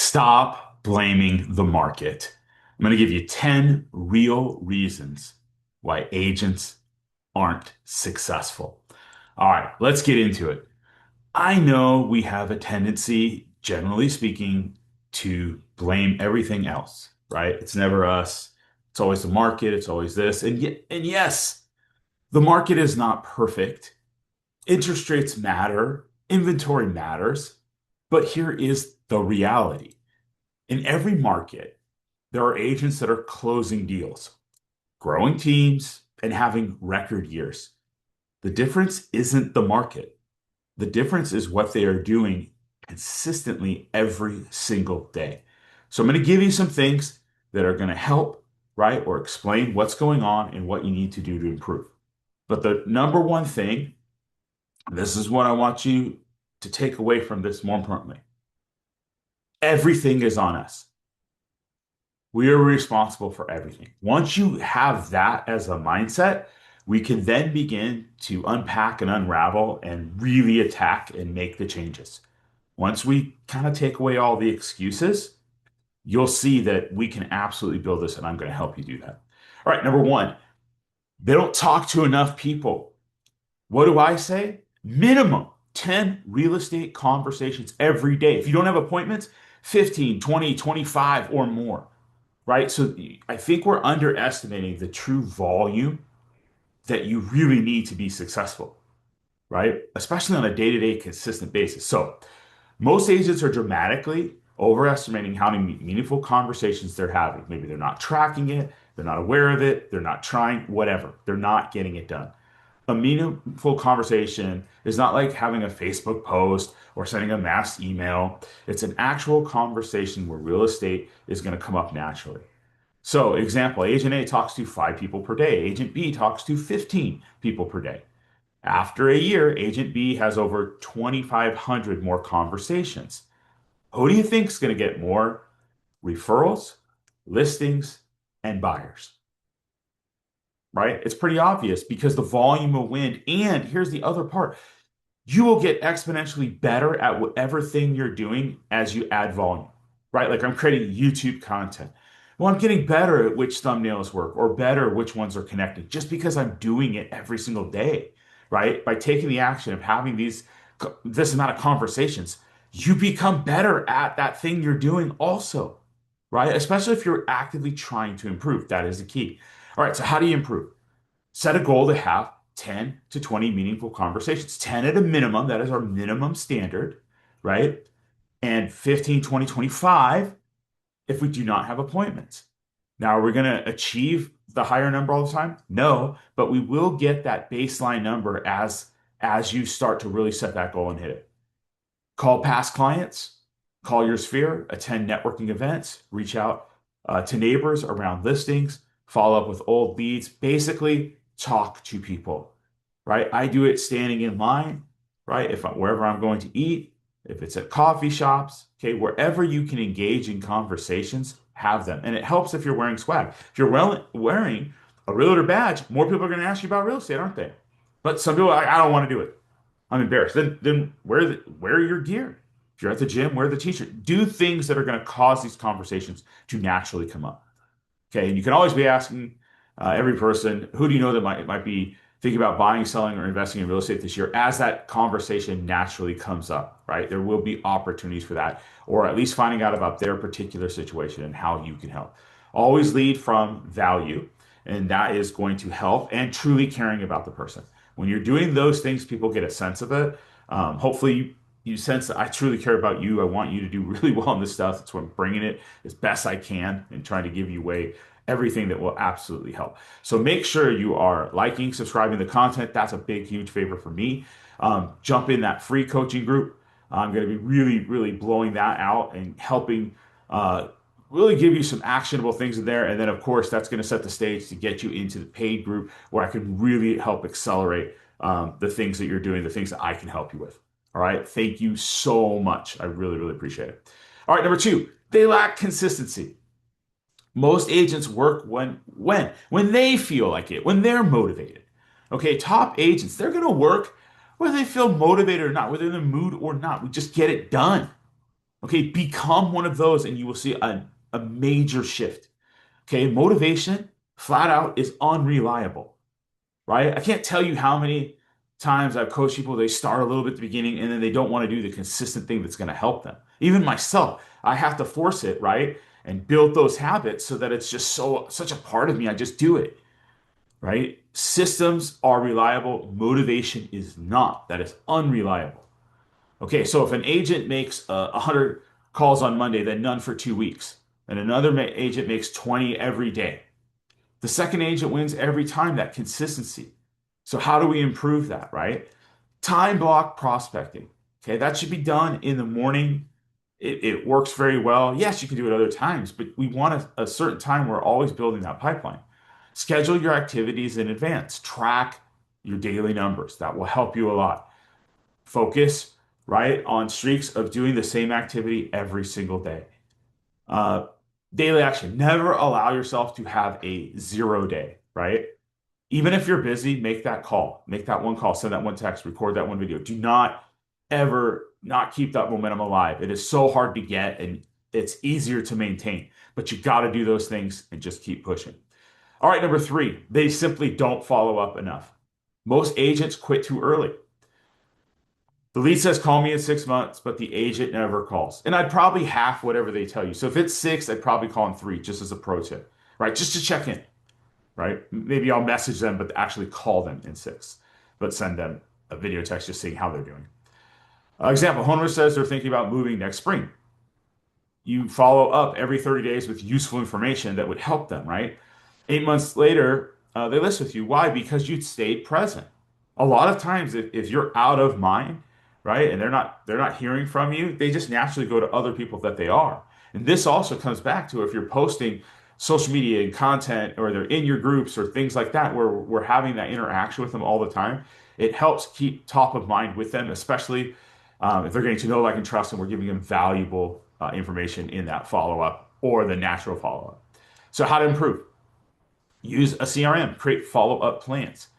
Stop blaming the market. I'm going to give you 10 real reasons why agents aren't successful. All right, let's get into it. I know we have a tendency, generally speaking, to blame everything else, right? It's never us. It's always the market. It's always this. And yes, the market is not perfect. Interest rates matter. Inventory matters. But here is the reality. In every market, there are agents that are closing deals, growing teams, and having record years. The difference isn't the market. The difference is what they are doing consistently every single day. So I'm going to give you some things that are going to help, right, or explain what's going on and what you need to do to improve. But the number one thing, this is what I want you to take away from this more importantly. Everything is on us. We are responsible for everything. Once you have that as a mindset, we can then begin to unpack and unravel and really attack and make the changes. Once we kind of take away all the excuses, you'll see that we can absolutely build this, and I'm going to help you do that. All right, number one, they don't talk to enough people. What do I say? Minimum 10 real estate conversations every day. If you don't have appointments, 15, 20, 25 or more, right? So I think we're underestimating the true volume that you really need to be successful, right? Especially on a day-to-day consistent basis. So most agents are dramatically overestimating how many meaningful conversations they're having. Maybe they're not tracking it, they're not aware of it, they're not trying, whatever. They're not getting it done. A meaningful conversation is not like having a Facebook post or sending a mass email. It's an actual conversation where real estate is going to come up naturally. So, example, Agent A talks to 5 people per day. Agent B talks to 15 people per day. After a year, Agent B has over 2,500 more conversations. Who do you think is going to get more referrals, listings, and buyers? Right? It's pretty obvious because the volume will win. And here's the other part. You will get exponentially better at whatever thing you're doing as you add volume, right? Like I'm creating YouTube content. Well, I'm getting better at which thumbnails work or better which ones are connected just because I'm doing it every single day, right? By taking the action of having this amount of conversations, you become better at that thing you're doing also, right? Especially if you're actively trying to improve. That is the key. All right, so how do you improve? Set a goal to have 10 to 20 meaningful conversations, 10 at a minimum. That is our minimum standard, right? And 15, 20, 25 if we do not have appointments. Now, are we going to achieve the higher number all the time? No, but we will get that baseline number as you start to really set that goal and hit it. Call past clients, call your sphere, attend networking events, reach out to neighbors around listings, follow up with old leads. Basically, talk to people, right? I do it standing in line, right? Wherever I'm going to eat, if it's at coffee shops, okay, wherever you can engage in conversations, have them. And it helps if you're wearing swag. If you're wearing a realtor badge, more people are going to ask you about real estate, aren't they? But some people are like, I don't want to do it. I'm embarrassed. Then wear your gear. If you're at the gym, wear the t-shirt. Do things that are going to cause these conversations to naturally come up. Okay, and you can always be asking every person, who do you know that might be thinking about buying, selling, or investing in real estate this year as that conversation naturally comes up, right? There will be opportunities for that, or at least finding out about their particular situation and how you can help. Always lead from value, and that is going to help and truly caring about the person. When you're doing those things, people get a sense of it. Hopefully, you sense that I truly care about you. I want you to do really well in this stuff. That's why I'm bringing it as best I can and trying to give you away everything that will absolutely help. So make sure you are liking, subscribing to the content. That's a big, huge favor for me. Jump in that free coaching group. I'm going to be really, really blowing that out and helping really give you some actionable things in there. And then, of course, that's going to set the stage to get you into the paid group where I can really help accelerate the things that you're doing, the things that I can help you with. All right. Thank you so much. I really, really appreciate it. All right. Number two, they lack consistency. Most agents work when they feel like it, when they're motivated. Okay, top agents, they're going to work whether they feel motivated or not, whether they're in the mood or not. We just get it done. Okay, become one of those and you will see a major shift. Okay, motivation flat out is unreliable, right? I can't tell you how many times I've coached people, they start a little bit at the beginning and then they don't want to do the consistent thing that's going to help them. Even myself, I have to force it, right? And build those habits so that it's just such a part of me. I just do it, right? Systems are reliable, motivation is not. That is unreliable. Okay, so if an agent makes 100 calls on Monday, then none for 2 weeks, and another agent makes 20 every day, the second agent wins every time, that consistency. So how do we improve that, right? Time block prospecting. Okay, that should be done in the morning. It works very well. Yes, you can do it other times, but we want a certain time. We're always building that pipeline. Schedule your activities in advance. Track your daily numbers. That will help you a lot. Focus, right, on streaks of doing the same activity every single day. Uh, Daily action. Never allow yourself to have a 0 day, right? Even if you're busy, make that call, make that one call, send that one text, record that one video. Do not ever not keep that momentum alive. It is so hard to get and it's easier to maintain, but you got to do those things and just keep pushing. All right, number three, they simply don't follow up enough. Most agents quit too early. The lead says, call me in 6 months, but the agent never calls. And I'd probably half whatever they tell you. So if it's six, I'd probably call in three, just as a pro tip, right? Just to check in, right? Maybe I'll message them, but actually call them in six, but send them a video text just seeing how they're doing. Example, homeowner says they're thinking about moving next spring. You follow up every 30 days with useful information that would help them, right? 8 months later, they list with you. Why? Because you stayed present. A lot of times, if you're out of mind, right, and they're not hearing from you, they just naturally go to other people that they are. And this also comes back to if you're posting social media and content, or they're in your groups or things like that, where we're having that interaction with them all the time. It helps keep top of mind with them, especially if they're getting to know, like, and trust, and we're giving them valuable information in that follow up or the natural follow up. So, how to improve? Use a CRM, create follow up plans,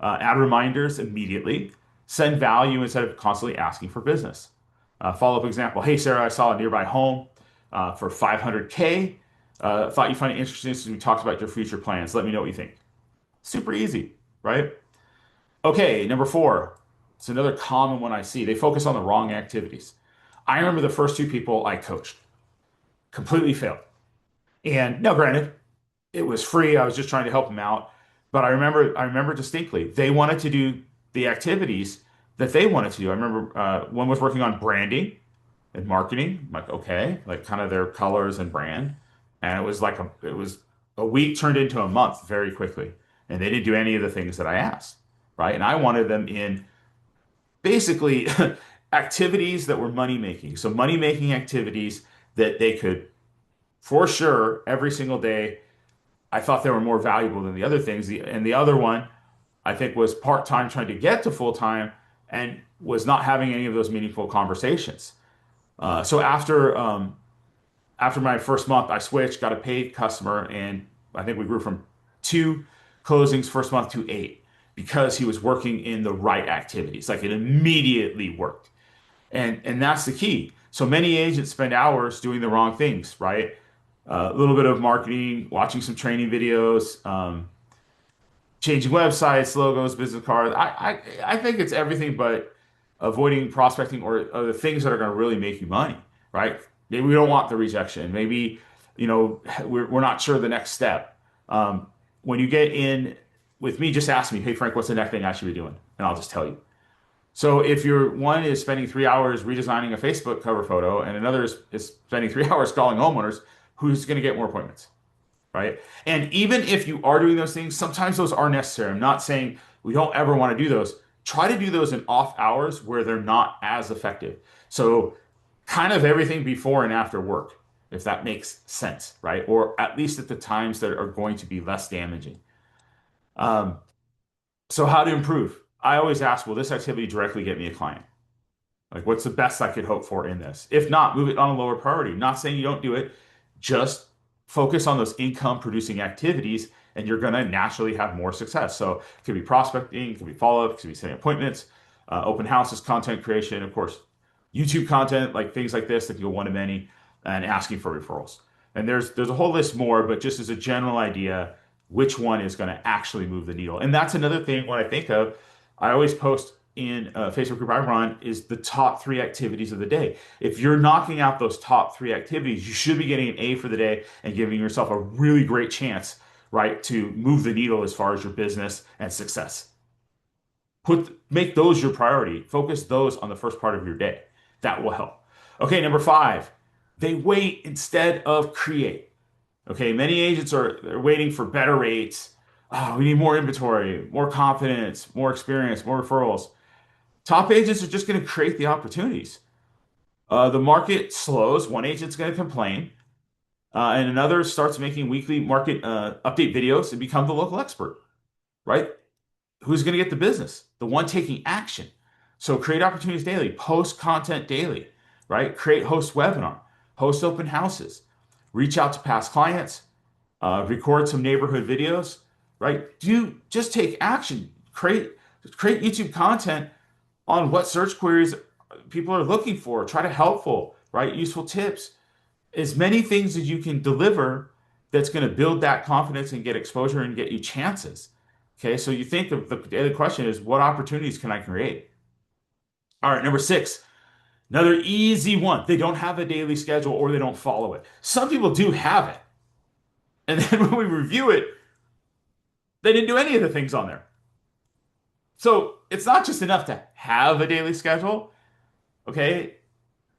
add reminders immediately, send value instead of constantly asking for business. Follow up example: hey, Sarah, I saw a nearby home for 500K. Thought you'd find it interesting since we talked about your future plans. Let me know what you think. Super easy, right? Okay, number four. It's another common one I see. They focus on the wrong activities. I remember the first two people I coached completely failed. And now, granted, it was free. I was just trying to help them out. But I remember distinctly, they wanted to do the activities that they wanted to do. I remember one was working on branding and marketing. I'm like, okay, like kind of their colors and brand. And it was a week turned into a month very quickly. And they didn't do any of the things that I asked, right? And I wanted them in basically activities that were money making. So money making activities that they could, for sure, every single day. I thought they were more valuable than the other things. And the other one, I think, was part time trying to get to full time and was not having any of those meaningful conversations. So after my first month, I switched, got a paid customer, and I think we grew from two closings first month to eight because he was working in the right activities. Like, it immediately worked. And that's the key. So many agents spend hours doing the wrong things, right? A little bit of marketing, watching some training videos, changing websites, logos, business cards. I think it's everything but avoiding prospecting or the things that are going to really make you money, right? Maybe we don't want the rejection. Maybe, we're not sure the next step. When you get in with me, just ask me, hey, Frank, what's the next thing I should be doing? And I'll just tell you. So if your one is spending 3 hours redesigning a Facebook cover photo and another is spending 3 hours calling homeowners, who's going to get more appointments, right? And even if you are doing those things, sometimes those are necessary. I'm not saying we don't ever want to do those. Try to do those in off hours where they're not as effective. So kind of everything before and after work, if that makes sense, right? Or at least at the times that are going to be less damaging. Um, so how to improve? I always ask, will this activity directly get me a client? Like, what's the best I could hope for in this? If not, move it on a lower priority. Not saying you don't do it, just focus on those income producing activities and you're going to naturally have more success. So it could be prospecting, it could be follow up, it could be setting appointments, open houses, content creation, of course, YouTube content, like things like this that can go one to many, and asking for referrals. And there's a whole list more, but just as a general idea, which one is going to actually move the needle. And that's another thing when I think of, I always post in a Facebook group I run is the top three activities of the day. If you're knocking out those top three activities, you should be getting an A for the day and giving yourself a really great chance, right, to move the needle as far as your business and success. Make those your priority. Focus those on the first part of your day. That will help. Okay, number five, they wait instead of create. Okay, many agents are waiting for better rates. Oh, we need more inventory, more confidence, more experience, more referrals. Top agents are just going to create the opportunities. The market slows. One agent's going to complain, and another starts making weekly market update videos and become the local expert, right? Who's going to get the business? The one taking action. So create opportunities daily, post content daily, right? Create host webinar, host open houses, reach out to past clients, record some neighborhood videos, right? Do just take action. Create YouTube content on what search queries people are looking for. Try to helpful, right? Useful tips. As many things as you can deliver that's going to build that confidence and get exposure and get you chances. Okay, so you think of the daily question is what opportunities can I create? All right, number six, another easy one. They don't have a daily schedule or they don't follow it. Some people do have it. And then when we review it, they didn't do any of the things on there. So it's not just enough to have a daily schedule. Okay,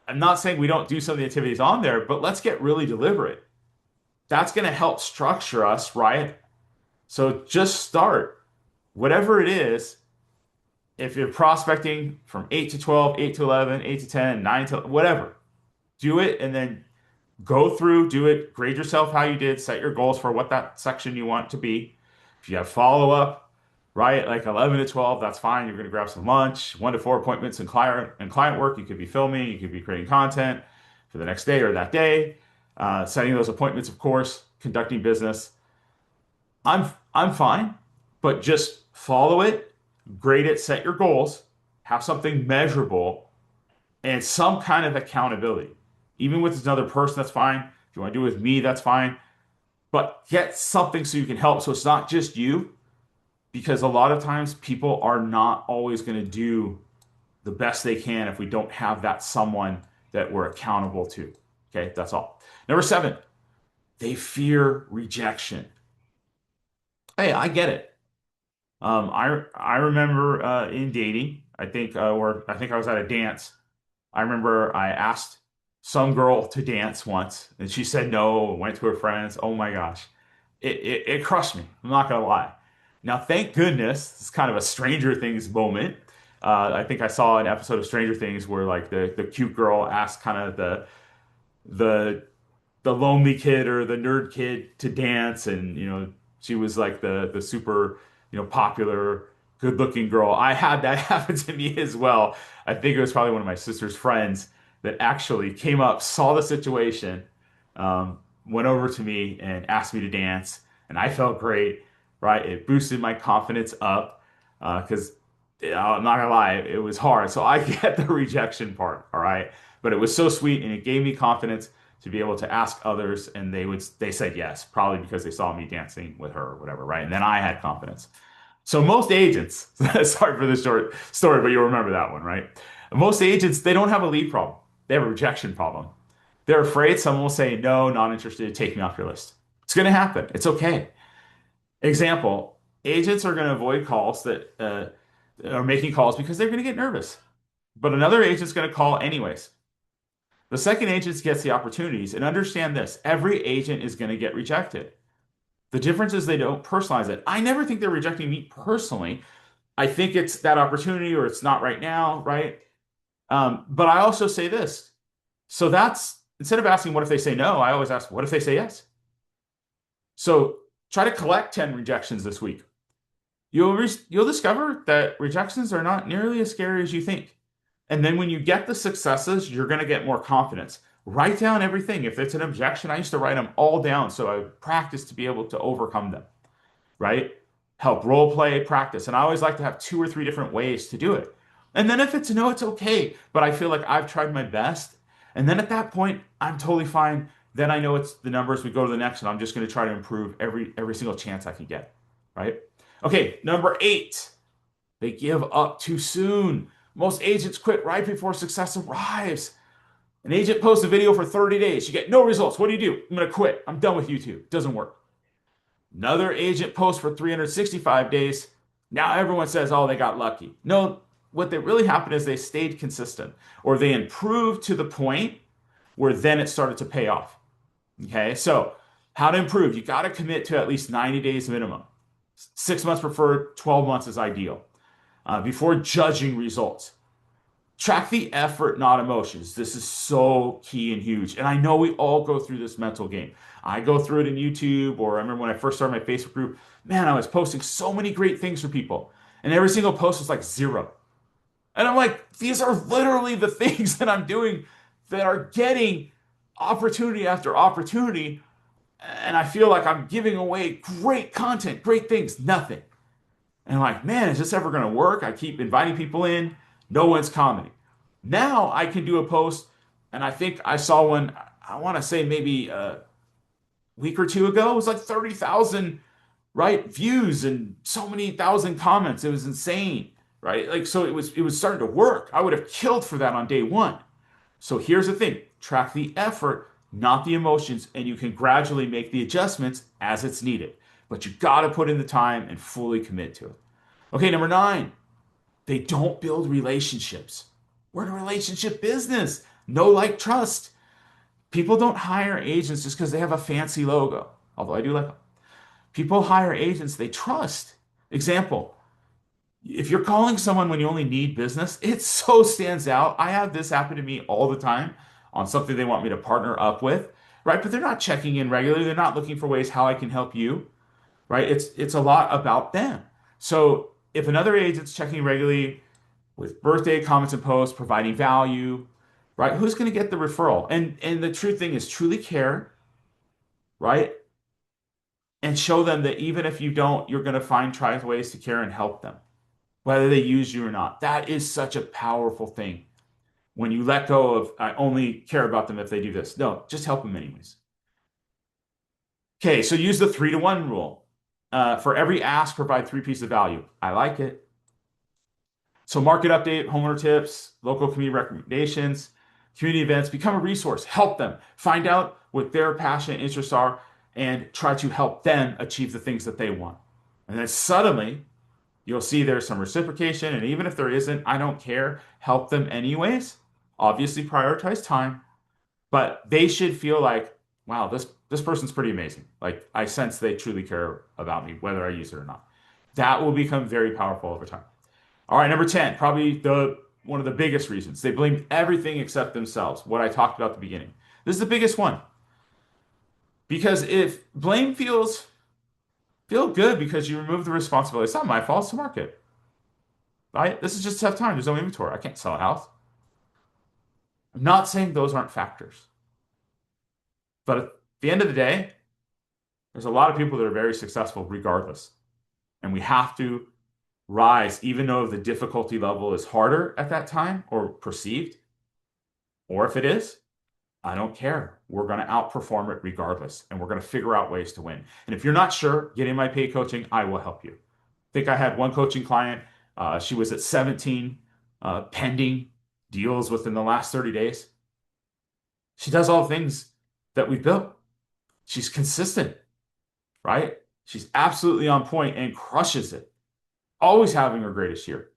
I'm not saying we don't do some of the activities on there, but let's get really deliberate. That's going to help structure us, right? So just start. Whatever it is, if you're prospecting from 8 to 12, 8 to 11, 8 to 10, 9 to whatever, do it and then go through, do it, grade yourself how you did, set your goals for what that section you want to be. If you have follow up, right, like 11 to 12, that's fine. You're going to grab some lunch, 1 to 4 appointments and client work. You could be filming, you could be creating content for the next day or that day, setting those appointments, of course, conducting business. I'm fine, but just follow it, grade it, set your goals, have something measurable, and some kind of accountability. Even with another person, that's fine. If you want to do it with me, that's fine. But get something so you can help. So it's not just you, because a lot of times people are not always going to do the best they can if we don't have that someone that we're accountable to. Okay, that's all. Number seven, they fear rejection. Hey, I get it. I remember in dating, I think I was at a dance. I remember I asked some girl to dance once, and she said no, and went to her friends. Oh my gosh, it crushed me. I'm not gonna lie. Now, thank goodness, it's kind of a Stranger Things moment. I think I saw an episode of Stranger Things where like the cute girl asked kind of the the lonely kid or the nerd kid to dance, and she was like the super popular good looking girl. I had that happen to me as well. I think it was probably one of my sister's friends that actually came up, saw the situation, went over to me and asked me to dance, and I felt great, right? It boosted my confidence up because I'm not gonna lie, it was hard. So I get the rejection part, all right, but it was so sweet and it gave me confidence to be able to ask others, and they said yes, probably because they saw me dancing with her or whatever, right? And then I had confidence. So most agents, sorry for the short story, but you'll remember that one, right? Most agents, they don't have a lead problem. They have a rejection problem. They're afraid someone will say, no, not interested, take me off your list. It's going to happen. It's okay. Example, agents are going to avoid calls that are making calls because they're going to get nervous. But another agent's going to call anyways. The second agent gets the opportunities. And understand this, every agent is going to get rejected. The difference is they don't personalize it. I never think they're rejecting me personally. I think it's that opportunity or it's not right now, right? But I also say this. So that's instead of asking what if they say no, I always ask what if they say yes? So try to collect 10 rejections this week. You'll discover that rejections are not nearly as scary as you think. And then when you get the successes, you're going to get more confidence. Write down everything. If it's an objection, I used to write them all down so I would practice to be able to overcome them, right? Help role play, practice. And I always like to have two or three different ways to do it. And then if it's a no, it's okay. But I feel like I've tried my best. And then at that point, I'm totally fine. Then I know it's the numbers. We go to the next, and I'm just going to try to improve every single chance I can get. Right? Okay, number 8, they give up too soon. Most agents quit right before success arrives. An agent posts a video for 30 days. You get no results. What do? I'm going to quit. I'm done with YouTube. Doesn't work. Another agent posts for 365 days. Now everyone says, oh, they got lucky. No, what they really happened is they stayed consistent or they improved to the point where then it started to pay off. Okay, so how to improve? You got to commit to at least 90 days minimum. 6 months preferred, 12 months is ideal. Before judging results, track the effort, not emotions. This is so key and huge. And I know we all go through this mental game. I go through it in YouTube, or I remember when I first started my Facebook group, man, I was posting so many great things for people. And every single post was like 0. And I'm like, these are literally the things that I'm doing that are getting opportunity after opportunity. And I feel like I'm giving away great content, great things, nothing. And I'm like, man, is this ever going to work? I keep inviting people in, no one's commenting. Now I can do a post, and I think I saw one, I want to say maybe a week or two ago. It was like 30,000, right, views and so many thousand comments. It was insane, right? Like, so it was starting to work. I would have killed for that on day one. So here's the thing, track the effort, not the emotions, and you can gradually make the adjustments as it's needed. But you got to put in the time and fully commit to it. Okay, number 9, they don't build relationships. We're in a relationship business. No like trust. People don't hire agents just because they have a fancy logo, although I do like them. People hire agents they trust. Example, if you're calling someone when you only need business, it so stands out. I have this happen to me all the time on something they want me to partner up with, right? But they're not checking in regularly. They're not looking for ways how I can help you, right? It's a lot about them. So if another agent's checking regularly with birthday comments and posts, providing value, right? Who's going to get the referral? And the true thing is truly care, right? And show them that even if you don't, you're going to try ways to care and help them, whether they use you or not. That is such a powerful thing. When you let go of, I only care about them if they do this. No, just help them anyways. Okay, so use the 3-to-1 rule. For every ask, provide 3 pieces of value. I like it. So market update, homeowner tips, local community recommendations, community events, become a resource, help them, find out what their passion and interests are, and try to help them achieve the things that they want. And then suddenly, you'll see there's some reciprocation, and even if there isn't, I don't care, help them anyways. Obviously, prioritize time, but they should feel like, wow, this person's pretty amazing. Like I sense they truly care about me, whether I use it or not. That will become very powerful over time. All right, number 10, probably the one of the biggest reasons. They blame everything except themselves. What I talked about at the beginning. This is the biggest one. Because if blame feel good because you remove the responsibility, it's not my fault, it's the market. Right? This is just a tough time. There's no inventory. I can't sell a house. I'm not saying those aren't factors. But at the end of the day, there's a lot of people that are very successful regardless. And we have to rise, even though the difficulty level is harder at that time or perceived, or if it is, I don't care. We're going to outperform it regardless, and we're going to figure out ways to win. And if you're not sure, get in my paid coaching. I will help you. I think I had one coaching client. She was at 17 pending deals within the last 30 days. She does all the things that we've built. She's consistent, right? She's absolutely on point and crushes it. Always having her greatest year,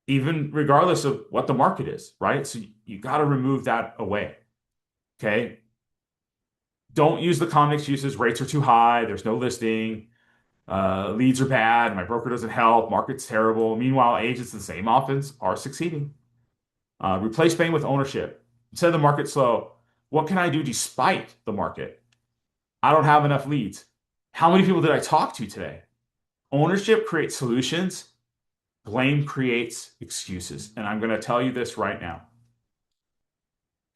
even regardless of what the market is, right? So you got to remove that away. Okay. Don't use the common excuses. Rates are too high. There's no listing. Leads are bad. My broker doesn't help. Market's terrible. Meanwhile, agents in the same office are succeeding. Replace pain with ownership. Instead of the market slow, what can I do despite the market? I don't have enough leads. How many people did I talk to today? Ownership creates solutions. Blame creates excuses. And I'm going to tell you this right now.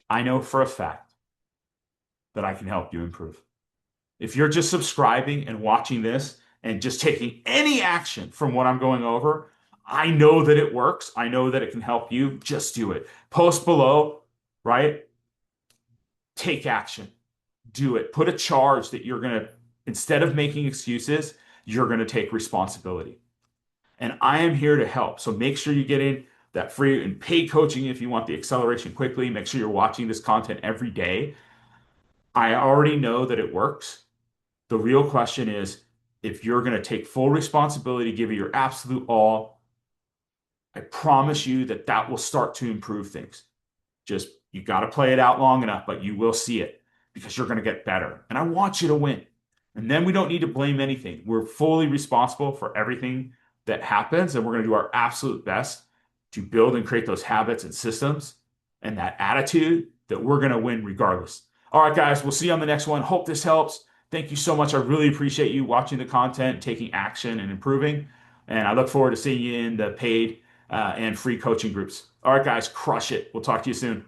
I know for a fact that I can help you improve. If you're just subscribing and watching this and just taking any action from what I'm going over, I know that it works. I know that it can help you. Just do it. Post below, right? Take action. Do it. Put a charge that you're going to, instead of making excuses, you're going to take responsibility. And I am here to help. So make sure you get in that free and paid coaching if you want the acceleration quickly. Make sure you're watching this content every day. I already know that it works. The real question is if you're going to take full responsibility, give it your absolute all, I promise you that that will start to improve things. Just you got to play it out long enough, but you will see it because you're going to get better. And I want you to win. And then we don't need to blame anything. We're fully responsible for everything that happens, and we're going to do our absolute best to build and create those habits and systems and that attitude that we're going to win regardless. All right, guys, we'll see you on the next one. Hope this helps. Thank you so much. I really appreciate you watching the content, taking action, and improving. And I look forward to seeing you in the paid and free coaching groups. All right, guys, crush it. We'll talk to you soon.